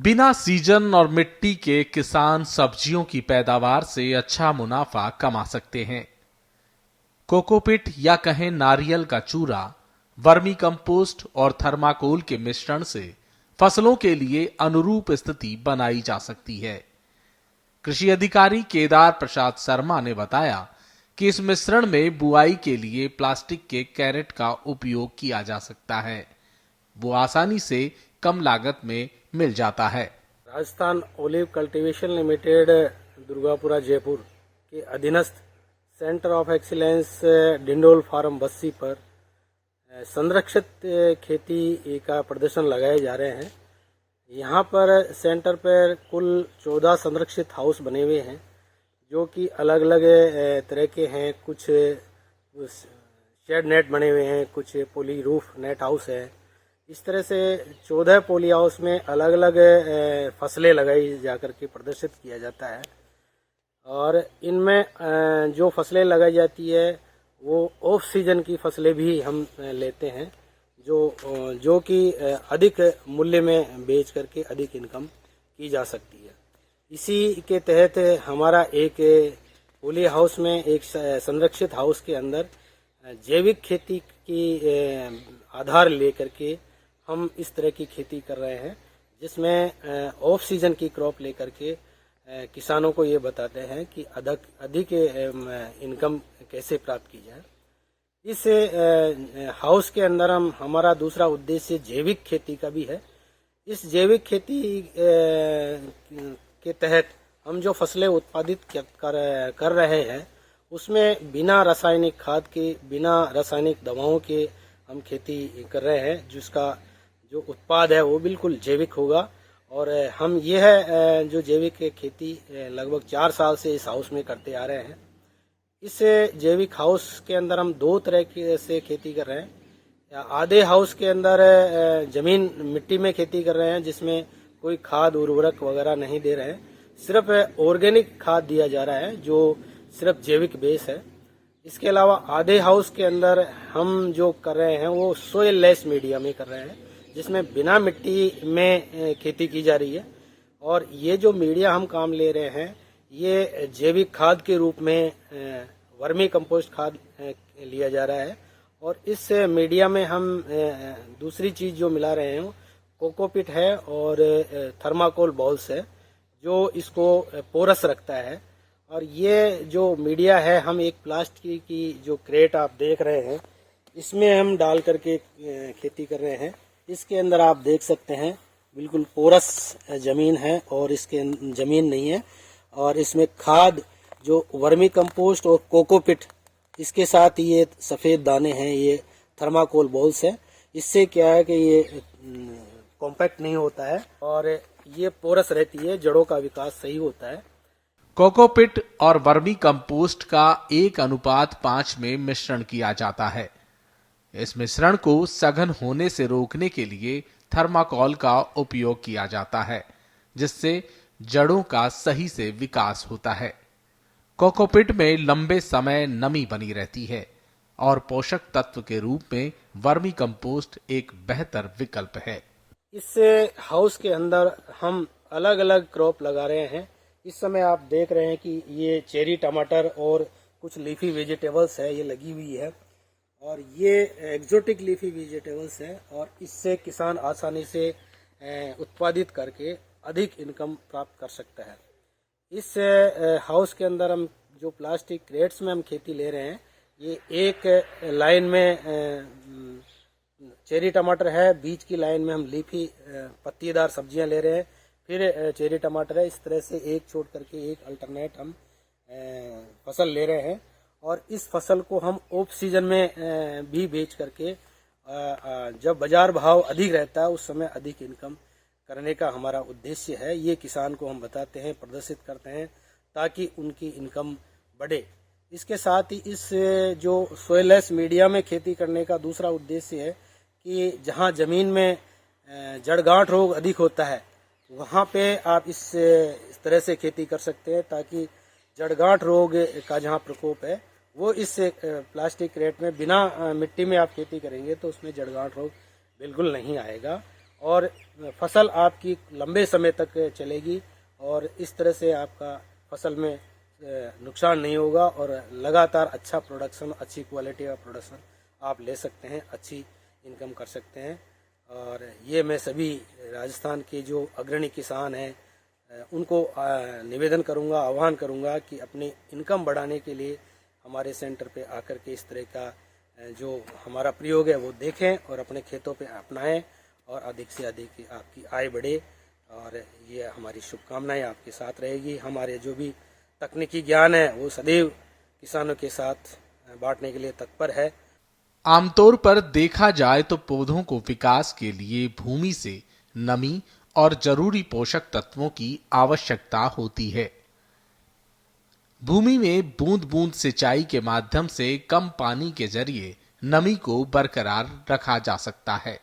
बिना सीजन और मिट्टी के किसान सब्जियों की पैदावार से अच्छा मुनाफा कमा सकते हैं। कोकोपीट या कहें नारियल का चूरा, वर्मी कंपोस्ट और थर्माकोल के मिश्रण से फसलों के लिए अनुरूप स्थिति बनाई जा सकती है। कृषि अधिकारी केदार प्रसाद शर्मा ने बताया कि इस मिश्रण में बुआई के लिए प्लास्टिक के कैरेट का उपयोग किया जा सकता है। वो आसानी से कम लागत में मिल जाता है। Rajasthan olive cultivation limited Durgapura Jaipur के अधीनस्थ centre of excellence Dindol farm Bassi पर संरक्षित खेती का प्रदर्शन लगाए जा रहे हैं। यहाँ पर सेंटर पर कुल 14 संरक्षित हाउस बने हुए हैं, जो कि अलग अलग तरह के हैं। कुछ शेड नेट बने हुए हैं, कुछ पोली रूफ नेट हाउस है। इस तरह से 14 पोली हाउस में अलग अलग फसलें लगाई जाकर के प्रदर्शित किया जाता है। और इनमें जो फसलें लगाई जाती है वो ऑफ सीजन की फसलें भी हम लेते हैं, जो कि अधिक मूल्य में बेच करके अधिक इनकम की जा सकती है। इसी के तहत हमारा एक पोली हाउस में एक संरक्षित हाउस के अंदर जैविक खेती की आधार लेकर के हम इस तरह की खेती कर रहे हैं, जिसमें ऑफ सीजन की क्रॉप लेकर के किसानों को ये बताते हैं कि अधिक इनकम कैसे प्राप्त की जाए। इस हाउस के अंदर हमारा दूसरा उद्देश्य जैविक खेती का भी है। इस जैविक खेती के तहत हम जो फसलें उत्पादित कर रहे हैं उसमें बिना रासायनिक खाद के, बिना रासायनिक दवाओं के हम खेती कर रहे हैं, जिसका जो उत्पाद है वो बिल्कुल जैविक होगा। और हम यह जो जैविक खेती लगभग 4 साल से इस हाउस में करते आ रहे हैं। इस जैविक हाउस के अंदर हम 2 तरह से खेती कर रहे हैं। आधे हाउस के अंदर जमीन मिट्टी में खेती कर रहे हैं, जिसमें कोई खाद उर्वरक वगैरह नहीं दे रहे हैं, सिर्फ ऑर्गेनिक खाद दिया जा रहा है जो सिर्फ जैविक बेस है। इसके अलावा आधे हाउस के अंदर हम जो कर रहे हैं वो सोयल लेस मीडिया में कर रहे हैं, जिसमें बिना मिट्टी में खेती की जा रही है। और ये जो मीडिया हम काम ले रहे हैं ये जैविक खाद के रूप में वर्मी कंपोस्ट खाद लिया जा रहा है। और इस मीडिया में हम दूसरी चीज जो मिला रहे हैं कोकोपीट है और थर्माकोल बॉल्स है, जो इसको पोरस रखता है। और ये जो मीडिया है हम एक प्लास्टिक की जो क्रेट आप देख रहे हैं इसमें हम डाल करके खेती कर रहे हैं। इसके अंदर आप देख सकते हैं बिल्कुल पोरस जमीन है और इसके जमीन नहीं है। और इसमें खाद जो वर्मी कंपोस्ट और कोकोपीट, इसके साथ ये सफ़ेद दाने हैं, ये थर्माकोल बॉल्स है। इससे क्या है कि ये कॉम्पैक्ट नहीं होता है और ये पोरस रहती है, जड़ों का विकास सही होता है। कोकोपीट और वर्मी कंपोस्ट का 1:5 में मिश्रण किया जाता है। इस मिश्रण को सघन होने से रोकने के लिए थर्माकोल का उपयोग किया जाता है, जिससे जड़ों का सही से विकास होता है। कोकोपीट में लंबे समय नमी बनी रहती है और पोषक तत्व के रूप में वर्मी कंपोस्ट एक बेहतर विकल्प है। इस हाउस के अंदर हम अलग अलग क्रॉप लगा रहे हैं। इस समय आप देख रहे हैं कि ये चेरी टमाटर और कुछ लीफी वेजिटेबल्स है, ये लगी हुई है। और ये एक्जोटिक लीफी वेजिटेबल्स है और इससे किसान आसानी से उत्पादित करके अधिक इनकम प्राप्त कर सकता है। इस हाउस के अंदर हम जो प्लास्टिक क्रेट्स में हम खेती ले रहे हैं, ये एक लाइन में चेरी टमाटर है, बीच की लाइन में हम लीफी पत्तीदार सब्जियां ले रहे हैं, फिर चेरी टमाटर है। इस तरह से एक छोड़ करके एक अल्टरनेट हम फसल ले रहे हैं। और इस फसल को हम ऑफ सीजन में भी बेच करके जब बाजार भाव अधिक रहता है उस समय अधिक इनकम करने का हमारा उद्देश्य है। ये किसान को हम बताते हैं, प्रदर्शित करते हैं, ताकि उनकी इनकम बढ़े। इसके साथ ही इस जो सोयलेस मीडिया में खेती करने का दूसरा उद्देश्य है कि जहाँ जमीन में जड़गांठ रोग अधिक होता है वहाँ पे आप इस तरह से खेती कर सकते हैं, ताकि जड़गांठ रोग का जहाँ प्रकोप है वो इस प्लास्टिक क्रेट में बिना मिट्टी में आप खेती करेंगे तो उसमें जड़गांठ रोग बिल्कुल नहीं आएगा। और फसल आपकी लंबे समय तक चलेगी और इस तरह से आपका फसल में नुकसान नहीं होगा और लगातार अच्छा प्रोडक्शन, अच्छी क्वालिटी का प्रोडक्शन आप ले सकते हैं, अच्छी इनकम कर सकते हैं। और ये मैं सभी राजस्थान के जो अग्रणी किसान हैं उनको निवेदन करूंगा, आह्वान करूंगा कि अपनी इनकम बढ़ाने के लिए हमारे सेंटर पे आकर के इस तरह का जो हमारा प्रयोग है वो देखें और अपने खेतों पे अपनाएं और अधिक से अधिक आपकी आय बढ़े। और ये हमारी शुभकामनाएं आपके साथ रहेगी। हमारे जो भी तकनीकी ज्ञान है वो सदैव किसानों के साथ बांटने के लिए तत्पर है। आमतौर पर देखा जाए तो पौधों को विकास के लिए भूमि से नमी और जरूरी पोषक तत्वों की आवश्यकता होती है। भूमि में बूंद बूंद सिंचाई के माध्यम से कम पानी के जरिए नमी को बरकरार रखा जा सकता है,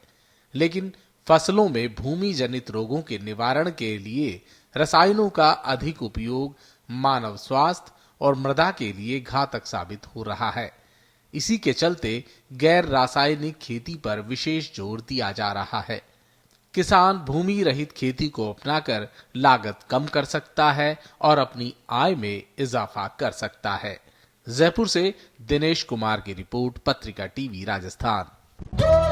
लेकिन फसलों में भूमि जनित रोगों के निवारण के लिए रसायनों का अधिक उपयोग मानव स्वास्थ्य और मृदा के लिए घातक साबित हो रहा है। इसी के चलते गैर रासायनिक खेती पर विशेष जोर दिया जा रहा है। किसान भूमि रहित खेती को अपनाकर लागत कम कर सकता है और अपनी आय में इजाफा कर सकता है। जयपुर से दिनेश कुमार की रिपोर्ट, पत्रिका टीवी राजस्थान।